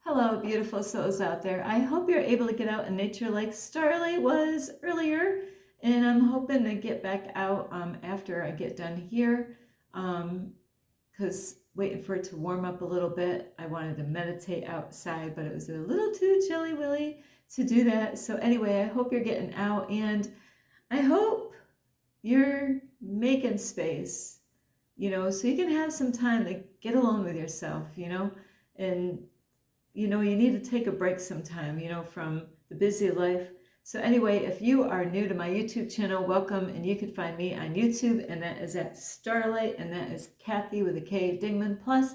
Hello, beautiful souls out there. I hope you're able to get out in nature like Starlight was earlier. And I'm hoping to get back out after I get done here because waiting for it to warm up a little bit. I wanted to meditate outside, but it was a little too chilly willy to do that. So anyway, I hope you're getting out and I hope you're making space, so you can have some time to get alone with yourself, and you need to take a break sometime, from the busy life. So anyway, if you are new to my YouTube channel, welcome, and you can find me on YouTube, and that is at Starlight, and that is Kathy with a K Dingman. Plus,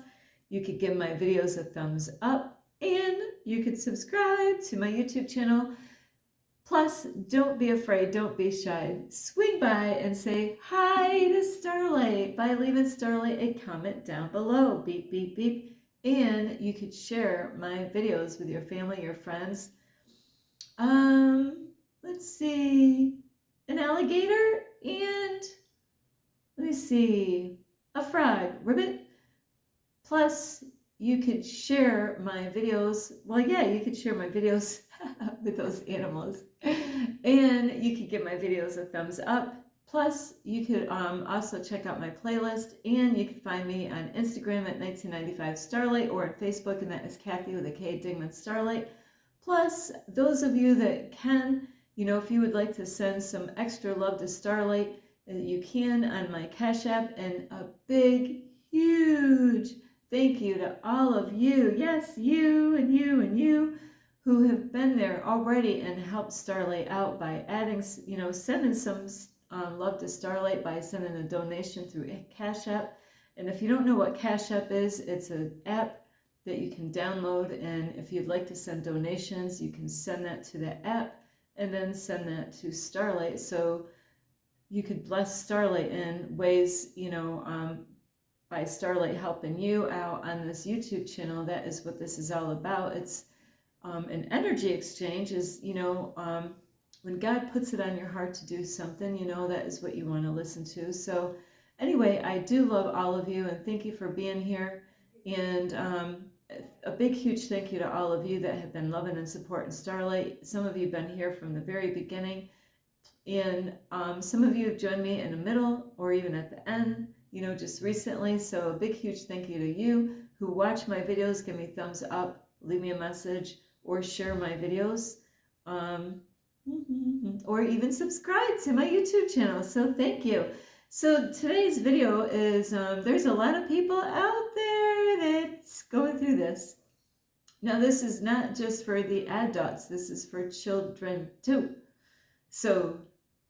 you could give my videos a thumbs up, and you could subscribe to my YouTube channel. Plus, don't be afraid, don't be shy. Swing by and say hi to Starlight by leaving Starlight a comment down below. Beep, beep, beep. And you could share my videos with your family, your friends. Let's see, an alligator and let me see, a frog, ribbit. Plus, you could share my videos. Well, yeah, you could share my videos with those animals. And you could give my videos a thumbs up. Plus, you could also check out my playlist, and you can find me on Instagram at 1995 Starlight or on Facebook, and that is Kathy with a K Dingman Starlight. Plus, those of you that can, if you would like to send some extra love to Starlight, you can on my Cash App, and a big, huge thank you to all of you. Yes, you and you and you who have been there already and helped Starlight out by adding, sending some love to Starlight by sending a donation through Cash App. And if you don't know what Cash App is, it's an app that you can download. And if you'd like to send donations, you can send that to the app and then send that to Starlight. So you could bless Starlight in ways, by Starlight helping you out on this YouTube channel. That is what this is all about. It's an energy exchange is, when God puts it on your heart to do something, that is what you want to listen to. So anyway, I do love all of you and thank you for being here. And a big, huge thank you to all of you that have been loving and supporting Starlight. Some of you have been here from the very beginning. And some of you have joined me in the middle or even at the end, just recently. So a big, huge thank you to you who watch my videos. Give me thumbs up, leave me a message, or share my videos, or even subscribe to my YouTube channel. So thank you. So today's video is, there's a lot of people out there that's going through this. Now, this is not just for the adults. This is for children too. So,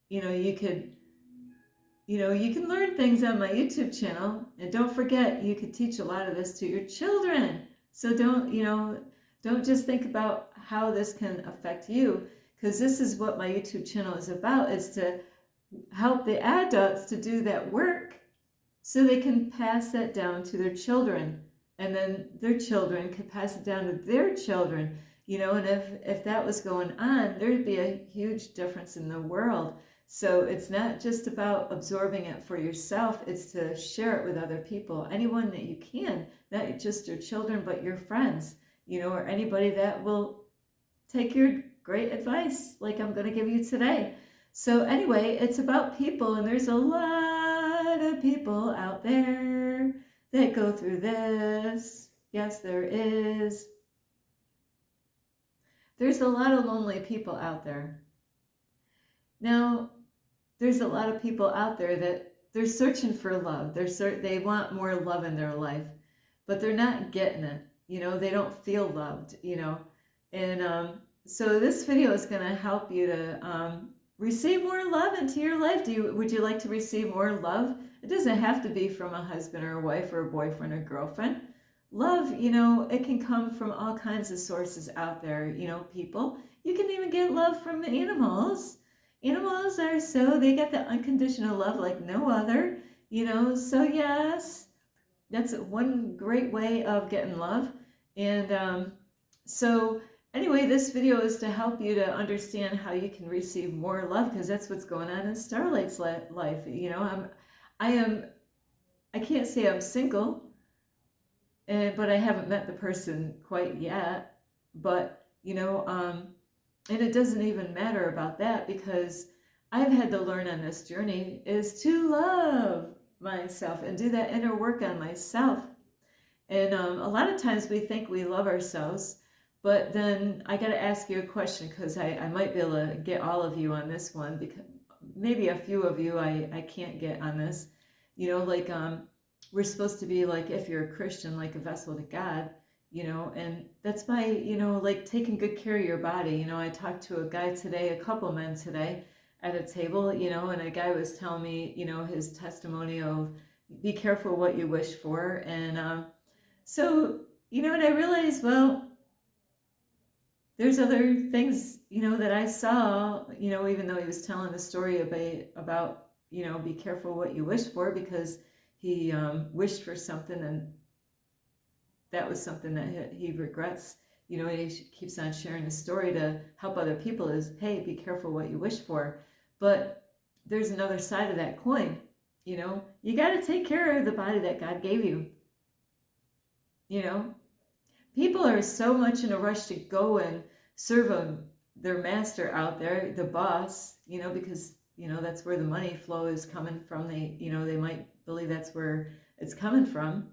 you can learn things on my YouTube channel, and don't forget, you could teach a lot of this to your children. So don't just think about how this can affect you, because this is what my YouTube channel is about, is to help the adults to do that work so they can pass that down to their children, and then their children can pass it down to their children, and if that was going on, there'd be a huge difference in the world. So it's not just about absorbing it for yourself, it's to share it with other people, anyone that you can, not just your children, but your friends, or anybody that will take your great advice like I'm going to give you today. So anyway, it's about people, and there's a lot of people out there that go through this. Yes, there is. There's a lot of lonely people out there. Now, there's a lot of people out there that they're searching for love. They want more love in their life, but they're not getting it. They don't feel loved, And so this video is going to help you to receive more love into your life. Would you like to receive more love? It doesn't have to be from a husband or a wife or a boyfriend or girlfriend. Love, it can come from all kinds of sources out there, people. You can even get love from animals. Animals they get the unconditional love like no other, so yes, that's one great way of getting love. And so anyway, this video is to help you to understand how you can receive more love, because that's what's going on in Starlight's life. I can't say I'm single, but I haven't met the person quite yet. But and it doesn't even matter about that, because I've had to learn on this journey is to love myself and do that inner work on myself. And a lot of times we think we love ourselves, but then I got to ask you a question, because I might be able to get all of you on this one, because maybe a few of you I can't get on this. Like we're supposed to be, like, if you're a Christian, like a vessel to God, and that's by, like taking good care of your body. I talked to a guy today, a couple men today at a table, and a guy was telling me, his testimony of be careful what you wish for. And so, and I realized, well, there's other things, that I saw, even though he was telling the story about, be careful what you wish for, because he wished for something, and that was something that he regrets. He keeps on sharing the story to help other people is, hey, be careful what you wish for. But there's another side of that coin. You got to take care of the body that God gave you. People are so much in a rush to go and serve their master out there, the boss, because, that's where the money flow is coming from. They might believe that's where it's coming from,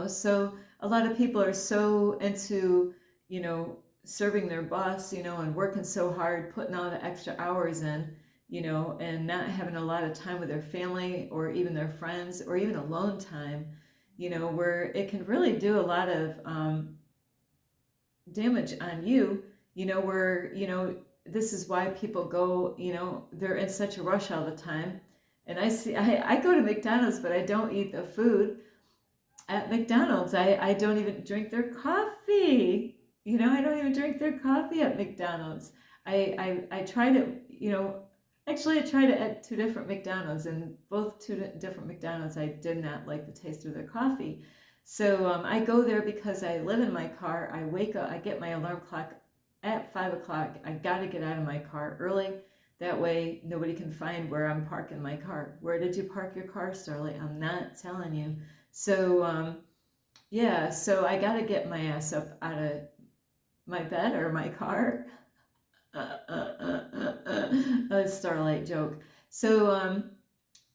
so a lot of people are so into, serving their boss, and working so hard, putting all the extra hours in, and not having a lot of time with their family or even their friends or even alone time, where it can really do a lot of damage on you, where, this is why people go, they're in such a rush all the time. And I go to McDonald's, but I don't eat the food at McDonald's. I don't even drink their coffee. I don't even drink their coffee at McDonald's. I tried it, actually I tried it at two different McDonald's, and both two different McDonald's I did not like the taste of their coffee. So I go there because I live in my car. I wake up, I get my alarm clock at 5 o'clock. I got to get out of my car early. That way nobody can find where I'm parking my car. Where did you park your car, Starlight? I'm not telling you. So yeah, so I got to get my ass up out of my bed or my car. A Starlight joke. So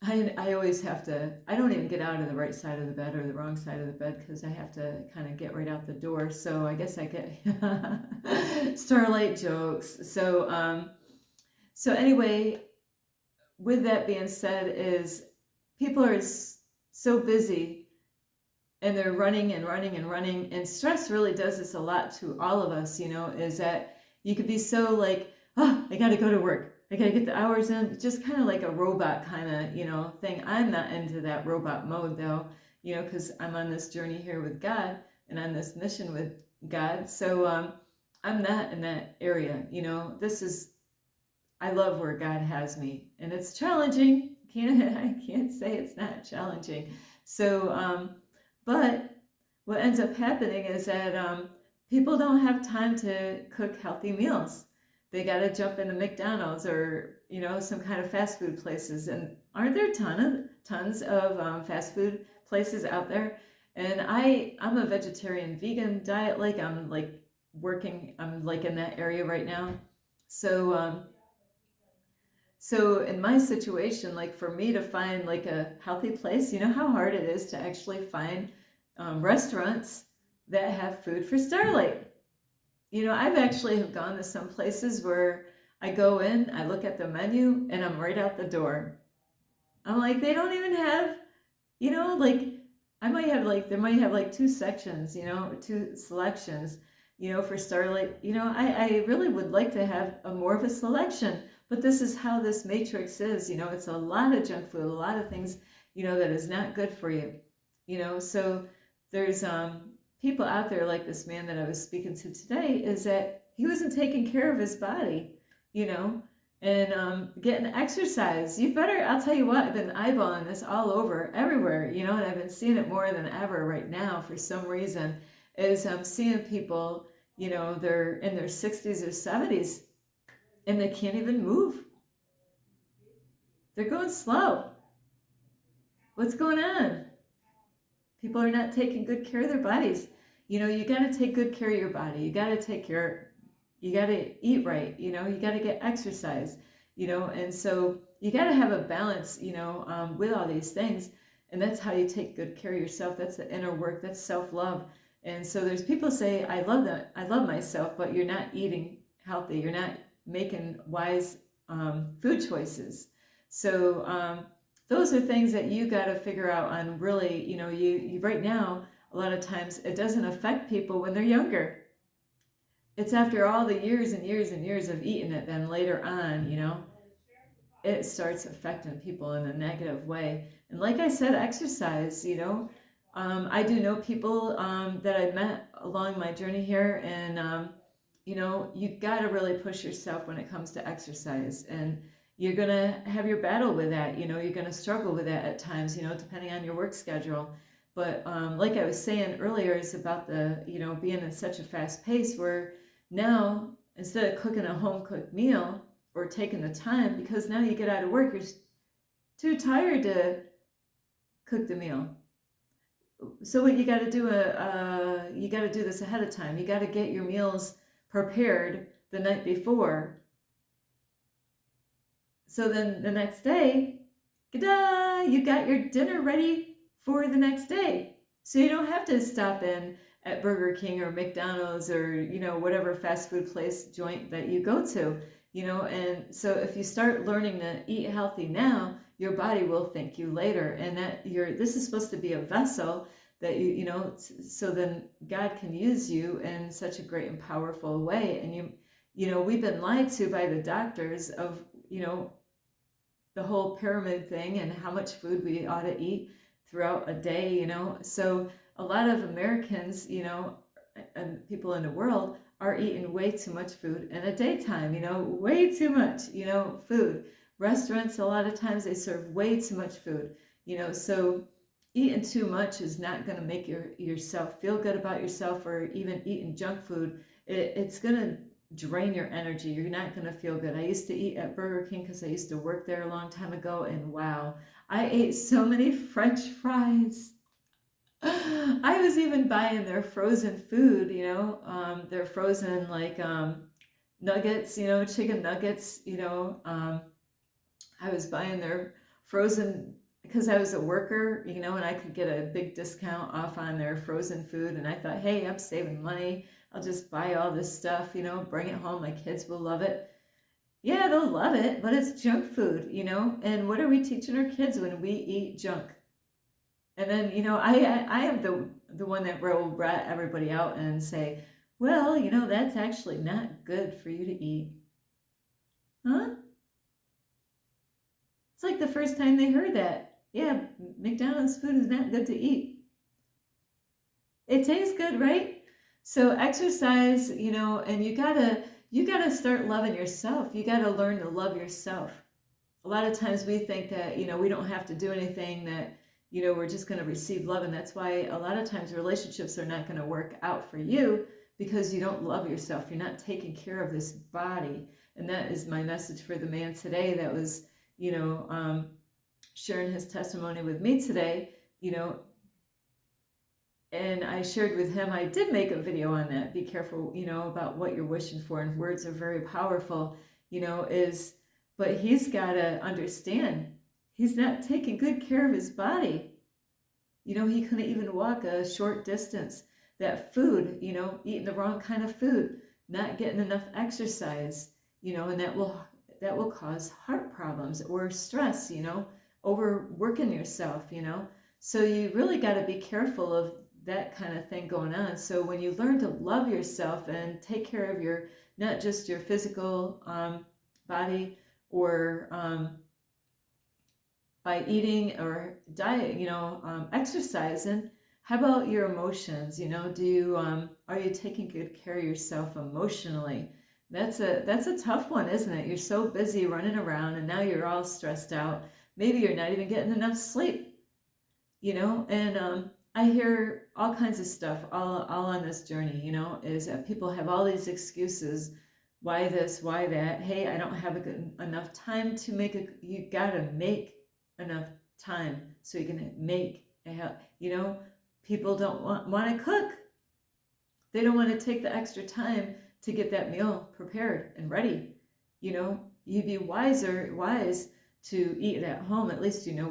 I always have to, I don't even get out of the right side of the bed or the wrong side of the bed, because I have to kind of get right out the door. So I guess I get Starlight jokes. So anyway, with that being said, is people are so busy, and they're running and running and running, and stress really does this a lot to all of us, is that you could be so like, oh, I got to go to work. I got to get the hours in, just kind of like a robot kind of, thing. I'm not into that robot mode though, because I'm on this journey here with God and on this mission with God. So I'm not in that area, I love where God has me, and it's challenging. I can't say it's not challenging. So, but what ends up happening is that people don't have time to cook healthy meals. They got to jump into McDonald's or some kind of fast food places. And aren't there tons of fast food places out there? And I'm a vegetarian vegan diet. Like I'm like working. I'm like in that area right now. So in my situation, like for me to find like a healthy place, you know how hard it is to actually find restaurants that have food for Starlight. I've actually have gone to some places where I go in, I look at the menu, and I'm right out the door. I'm like, they don't even have, like I might have like, there might have like two sections, two selections, for Starlight. I really would like to have a more of a selection, but this is how this matrix is, it's a lot of junk food, a lot of things, that is not good for you, so there's people out there like this man that I was speaking to today, is that he wasn't taking care of his body, and getting exercise. You better, I'll tell you what, I've been eyeballing this all over, everywhere, and I've been seeing it more than ever right now for some reason, is I'm seeing people, they're in their 60s or 70s, and they can't even move. They're going slow. What's going on? People are not taking good care of their bodies. You got to take good care of your body. You got to eat right. You got to get exercise. And so you got to have a balance. With all these things, and that's how you take good care of yourself. That's the inner work. That's self-love. And so there's people say, I love that. I love myself, but you're not eating healthy. You're not making wise food choices. So those are things that you got to figure out on really, you right now, a lot of times it doesn't affect people when they're younger. It's after all the years and years and years of eating it, then later on, it starts affecting people in a negative way. And like I said, exercise, I do know people that I met along my journey here, and you got to really push yourself when it comes to exercise. And you're going to have your battle with that. You're going to struggle with that at times, depending on your work schedule. But like I was saying earlier, is about the, being in such a fast pace where now instead of cooking a home cooked meal or taking the time, because now you get out of work, you're too tired to cook the meal. So what you got to do, you got to do this ahead of time. You got to get your meals prepared the night before. So then the next day, ta-da, you got your dinner ready for the next day. So you don't have to stop in at Burger King or McDonald's or, whatever fast food place joint that you go to, and so if you start learning to eat healthy now, your body will thank you later. And that this is supposed to be a vessel that so then God can use you in such a great and powerful way. And we've been lied to by the doctors of, the whole pyramid thing and how much food we ought to eat throughout a day, So a lot of Americans, and people in the world are eating way too much food in a daytime, way too much, food. Restaurants, a lot of times they serve way too much food, so eating too much is not going to make yourself feel good about yourself, or even eating junk food. It's going to drain your energy. You're not going to feel good. I used to eat at Burger King because I used to work there a long time ago, and wow, I ate so many French fries. I was even buying their frozen food, their frozen like nuggets, chicken nuggets, I was buying their frozen because I was a worker, and I could get a big discount off on their frozen food. And I thought, hey, I'm saving money. I'll just buy all this stuff, bring it home. My kids will love it. Yeah, they'll love it, but it's junk food, And what are we teaching our kids when we eat junk? And then, I am the one that will rat everybody out and say, well, that's actually not good for you to eat. Huh? It's like the first time they heard that. Yeah, McDonald's food is not good to eat. It tastes good, right? So exercise, and you gotta start loving yourself. You gotta learn to love yourself. A lot of times we think that, we don't have to do anything, that, we're just going to receive love. And that's why a lot of times relationships are not going to work out for you, because you don't love yourself. You're not taking care of this body. And that is my message for the man today that was, sharing his testimony with me today, and I shared with him, I did make a video on that. Be careful, about what you're wishing for. And words are very powerful, but he's got to understand he's not taking good care of his body. He couldn't even walk a short distance. That food, eating the wrong kind of food, not getting enough exercise, and that will cause heart problems or stress, overworking yourself, So you really got to be careful of that kind of thing going on. So when you learn to love yourself and take care of not just your physical body, or by eating or diet, exercising, how about your emotions? Are you taking good care of yourself emotionally? That's a tough one, isn't it? You're so busy running around, and now you're all stressed out. Maybe you're not even getting enough sleep, and I hear all kinds of stuff all on this journey, is that people have all these excuses. Why this, why that? Hey, I don't have enough time to you gotta make enough time so you can make a help, people don't want to cook. They don't want to take the extra time to get that meal prepared and ready. You'd be wise to eat at home. At least you know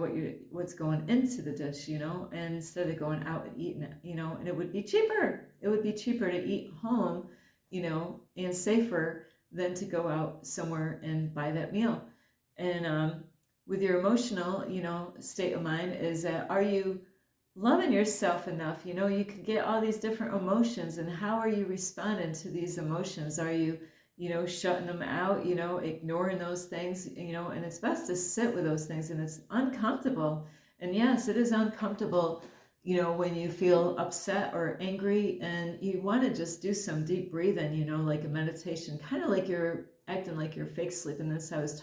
what's going into the dish, and instead of going out and eating it, and it would be cheaper. It would be cheaper to eat home, and safer than to go out somewhere and buy that meal. And with your emotional, state of mind, is that, are you loving yourself enough? You can get all these different emotions, and how are you responding to these emotions? Are you, shutting them out, ignoring those things, and it's best to sit with those things, and it's uncomfortable. And yes, it is uncomfortable, when you feel upset or angry, and you want to just do some deep breathing, like a meditation, kind of like you're acting like you're fake sleeping. This, I was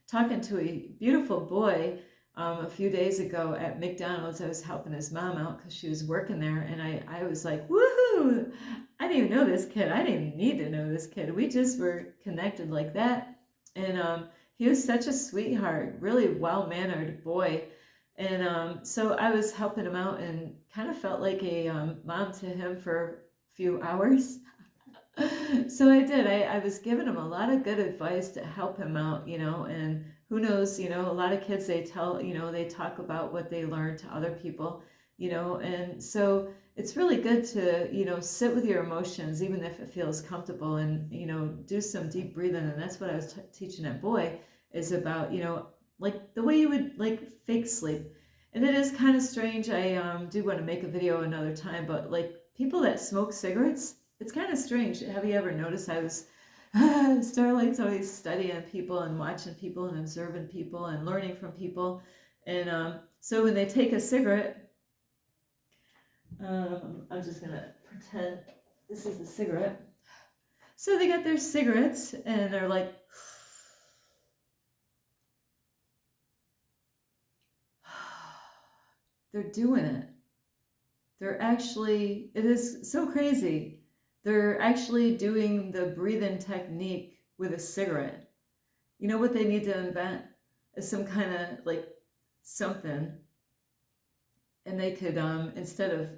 talking to a beautiful boy a few days ago at McDonald's. I was helping his mom out because she was working there, and I was like, woohoo! I didn't even know this kid. I didn't even need to know this kid. We just were connected like that. And he was such a sweetheart, really well-mannered boy. And so I was helping him out and kind of felt like a mom to him for a few hours. So I did. I was giving him a lot of good advice to help him out, and who knows, a lot of kids, they tell, they talk about what they learned to other people, and so it's really good to, sit with your emotions, even if it feels comfortable, and, do some deep breathing. And that's what I was teaching that boy, is about, like the way you would like fake sleep. And it is kind of strange. I do want to make a video another time, but like people that smoke cigarettes, it's kind of strange. Have you ever noticed? I was Starlight's always studying people and watching people and observing people and learning from people. And so when they take a cigarette, I'm just gonna pretend this is the cigarette. So they got their cigarettes and they're like, they're doing it. They're actually, it is so crazy. They're actually doing the breathing technique with a cigarette. You know what they need to invent is some kind of like something, and they could, instead of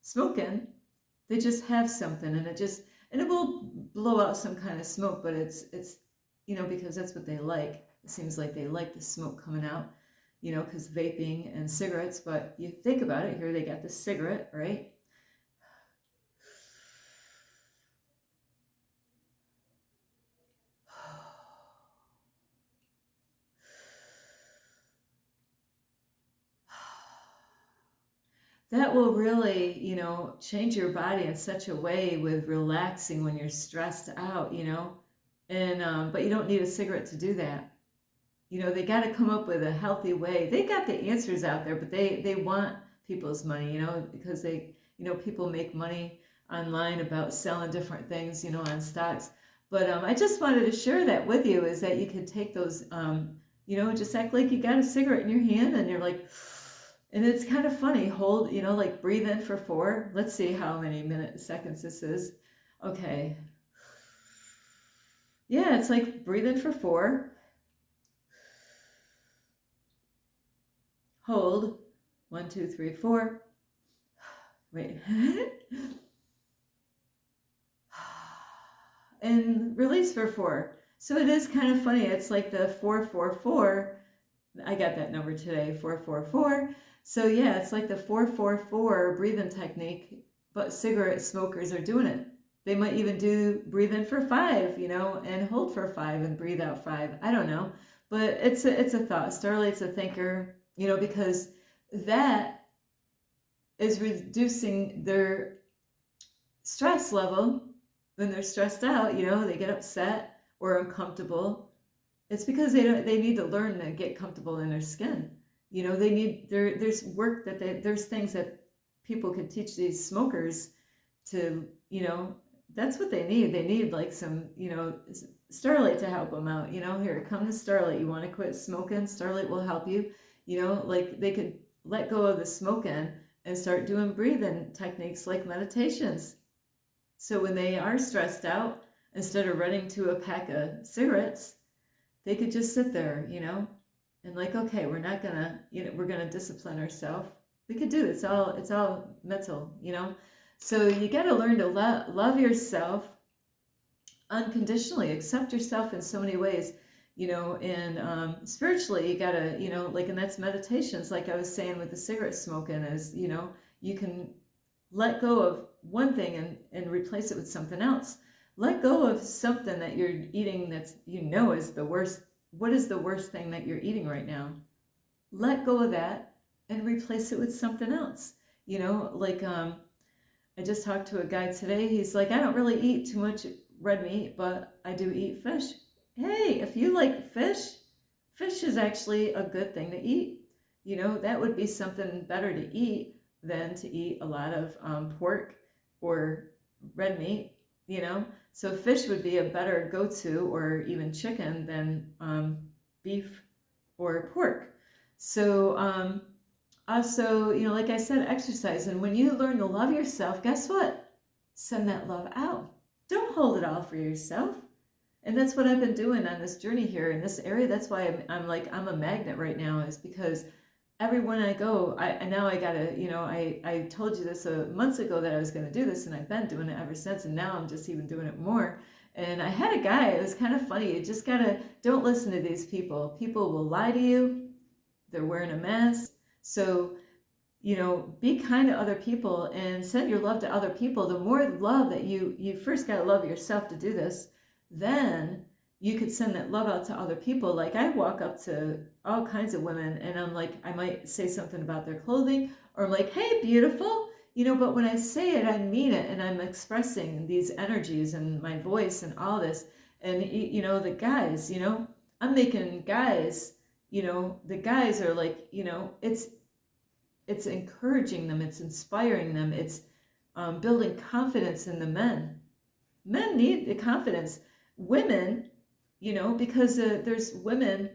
smoking, they just have something, and it will blow out some kind of smoke, but it's because that's what they like. It seems like they like the smoke coming out, because vaping and cigarettes. But you think about it, here they got the cigarette, right? That will really, change your body in such a way with relaxing when you're stressed out, and but you don't need a cigarette to do that. They got to come up with a healthy way. They got the answers out there, but they want people's money, because people make money online about selling different things, on stocks. But I just wanted to share that with you, is that you can take those, just act like you got a cigarette in your hand, and you're like, and it's kind of funny. Hold, like breathe in for 4. Let's see how many seconds this is. Okay. Yeah, it's like breathe in for 4. Hold. 1, 2, 3, 4. Wait. And release for 4. So it is kind of funny. It's like the 444. I got that number today, 444. So yeah, it's like the 444 breathing technique, but cigarette smokers are doing it. They might even do breathe in for 5, and hold for 5 and breathe out 5. I don't know, but it's a thought. Starlight's a thinker, because that is reducing their stress level. When they're stressed out, they get upset or uncomfortable. It's because they need to learn to get comfortable in their skin. They need there's work there's things that people could teach these smokers to, that's what they need. They need like some, Starlight to help them out. Here, come to Starlight. You want to quit smoking? Starlight will help you. Like they could let go of the smoking and start doing breathing techniques like meditations. So when they are stressed out, instead of running to a pack of cigarettes, they could just sit there, and like, okay, we're not gonna, we're gonna discipline ourselves. We could do it. It's all mental, you know? So you got to learn to love yourself unconditionally, accept yourself in so many ways, you know, and spiritually, you got to, you know, like, and that's meditations, like I was saying with the cigarette smoking, is, you know, you can let go of one thing and replace it with something else. Let go of something that you're eating that's, you know, is the worst. What is the worst thing that you're eating right now? Let go of that and replace it with something else. You know, like I just talked to a guy today. He's like, I don't really eat too much red meat, but I do eat fish. Hey, if you like fish, fish is actually a good thing to eat. You know, that would be something better to eat than to eat a lot of pork or red meat, you know? So fish would be a better go-to, or even chicken, than beef or pork. So, also, you know, like I said, exercise. And when you learn to love yourself, guess what? Send that love out. Don't hold it all for yourself. And that's what I've been doing on this journey here in this area. That's why I'm like, I'm a magnet right now, is because everywhere I go, I now I gotta, you know, I told you this months ago that I was gonna do this, and I've been doing it ever since, and now I'm just even doing it more. And I had a guy, it was kind of funny. You just gotta, don't listen to these people. People will lie to you. They're wearing a mask. So, you know, be kind to other people and send your love to other people. The more love that you first got to love yourself to do this, then you could send that love out to other people. Like, I walk up to all kinds of women and I'm like, I might say something about their clothing, or I'm like, hey, beautiful, you know, but when I say it, I mean it, and I'm expressing these energies and my voice and all this. And you know, the guys, you know, I'm making guys, you know, the guys are like, you know, it's encouraging them, it's inspiring them, it's building confidence in the men. Men need the confidence. Women, you know, because there's women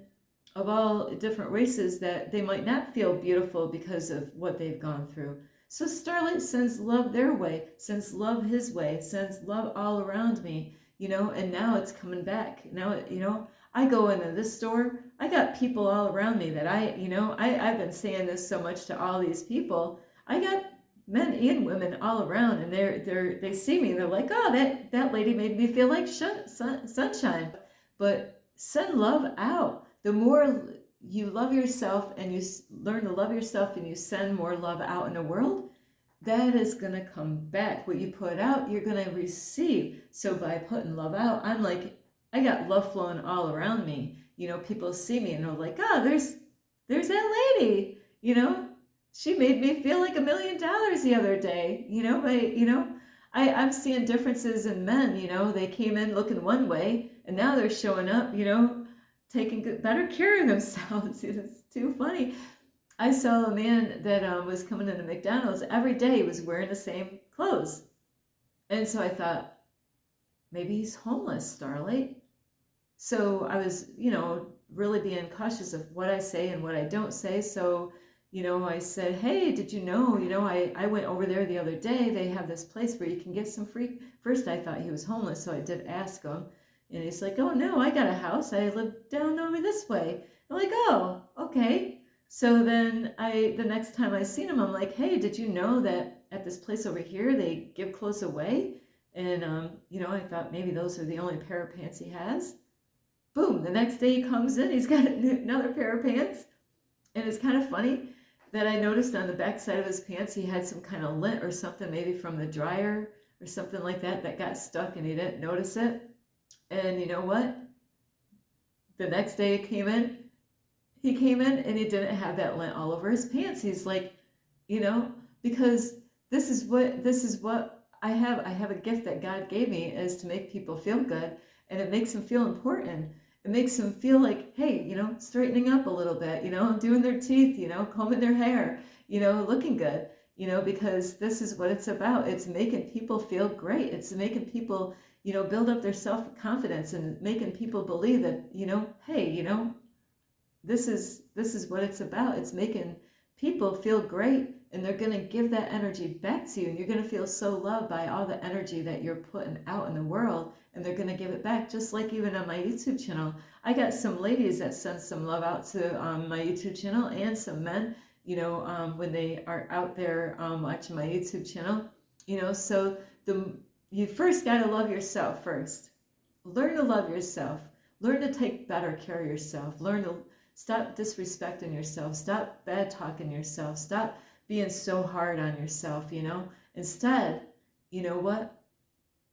of all different races that they might not feel beautiful because of what they've gone through. So Starlight sends love their way, sends love his way, sends love all around me, you know, and now it's coming back. Now, you know, I go into this store, I got people all around me that I've been saying this so much to all these people. I got men and women all around, and they see me and they're like, oh, that lady made me feel like sunshine. But send love out. The more you love yourself and you learn to love yourself and you send more love out in the world, that is going to come back. What you put out, you're going to receive. So by putting love out, I'm like, I got love flowing all around me. You know, people see me and they're like, oh, there's that lady, you know, she made me feel like $1 million the other day, you know, I'm seeing differences in men, you know, they came in looking one way and now they're showing up, you know, taking better care of themselves. It's too funny. I saw a man that was coming into McDonald's every day. He was wearing the same clothes. And so I thought, maybe he's homeless, Starlight. So I was, you know, really being cautious of what I say and what I don't say. So, you know, I said, hey, did you know, I went over there the other day. They have this place where you can get some free. First, I thought he was homeless, so I did ask him. And he's like, oh, no, I got a house. I live down over this way. I'm like, oh, okay. So then the next time I seen him, I'm like, hey, did you know that at this place over here, they give clothes away? And, you know, I thought maybe those are the only pair of pants he has. Boom, the next day he comes in, he's got another pair of pants. And it's kind of funny that I noticed on the back side of his pants, he had some kind of lint or something, maybe from the dryer or something like that, that got stuck and he didn't notice it. And you know what? The next day he came in and he didn't have that lint all over his pants. He's like, you know, because this is what I have a gift that God gave me, is to make people feel good, and it makes them feel important. It makes them feel like, hey, you know, straightening up a little bit, you know, doing their teeth, you know, combing their hair, you know, looking good, you know, because this is what it's about. It's making people feel great. It's making people, you know, build up their self-confidence and making people believe that, you know, hey, you know, this is what it's about. It's making people feel great, and they're going to give that energy back to you, and you're going to feel so loved by all the energy that you're putting out in the world, and they're going to give it back. Just like even on my YouTube channel, I got some ladies that send some love out to my YouTube channel, and some men, when they are out there watching my YouTube channel. So you first got to love yourself first. Learn to love yourself. Learn to take better care of yourself. Learn to stop disrespecting yourself. Stop bad talking yourself. Stop being so hard on yourself, Instead, you know what?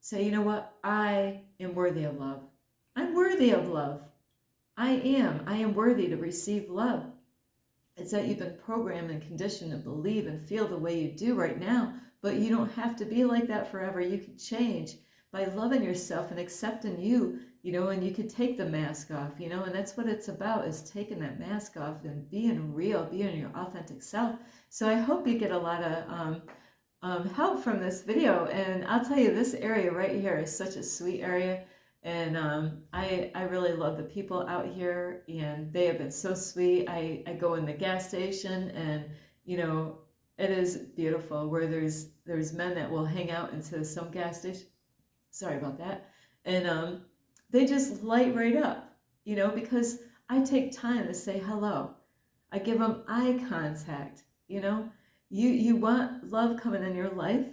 Say, I am worthy of love. I'm worthy of love. I am worthy to receive love. It's that you've been programmed and conditioned to believe and feel the way you do right now, but you don't have to be like that forever. You can change by loving yourself and accepting you, and you can take the mask off, and that's what it's about, is taking that mask off and being real, being your authentic self. So I hope you get a lot of help from this video. And I'll tell you, this area right here is such a sweet area. And I really love the people out here, and they have been so sweet. I go in the gas station, and it is beautiful, where there's men that will hang out into some gas station. Sorry about that. And they just light right up, because I take time to say hello. I give them eye contact. You want love coming in your life,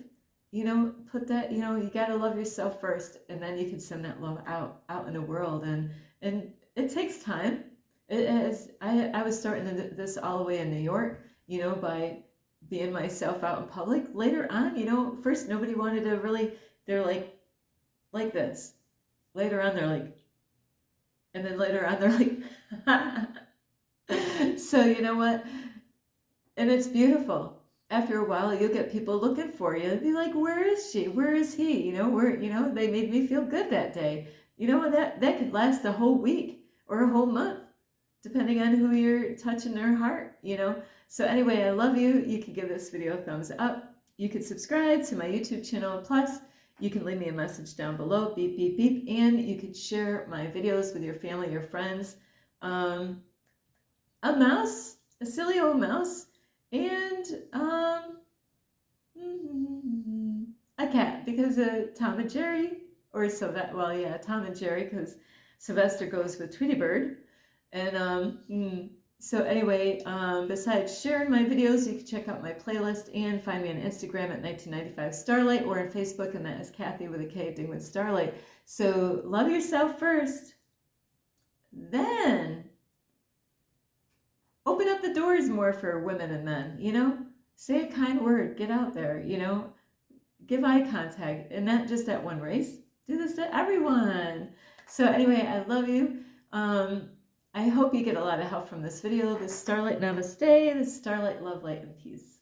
put that, you got to love yourself first, and then you can send that love out in the world. And it takes time. I was starting this all the way in New York, by being myself out in public. Later on, first nobody wanted to really, they're like this. Later on they're like, and then later on they're like, so you know what? And it's beautiful. After a while, you'll get people looking for you. Be like, where is she? Where is he? They made me feel good that day. That could last a whole week or a whole month, depending on who you're touching their heart, So anyway, I love you. You can give this video a thumbs up. You can subscribe to my YouTube channel. Plus, you can leave me a message down below, beep, beep, beep. And you can share my videos with your family, your friends. A mouse, a silly old mouse, and a cat, because of Tom and Jerry, or Tom and Jerry, because Sylvester goes with Tweety Bird. And so anyway, besides sharing my videos, you can check out my playlist and find me on Instagram at 1995 Starlight, or on Facebook, and that is Kathy with a K, Dingwood Starlight. So love yourself first, then open up the doors more for women and men, say a kind word, get out there, give eye contact, and not just at one race. Do this to everyone. So anyway, I love you. I hope you get a lot of help from this video. This Starlight Namaste, this Starlight Love, Light, and Peace.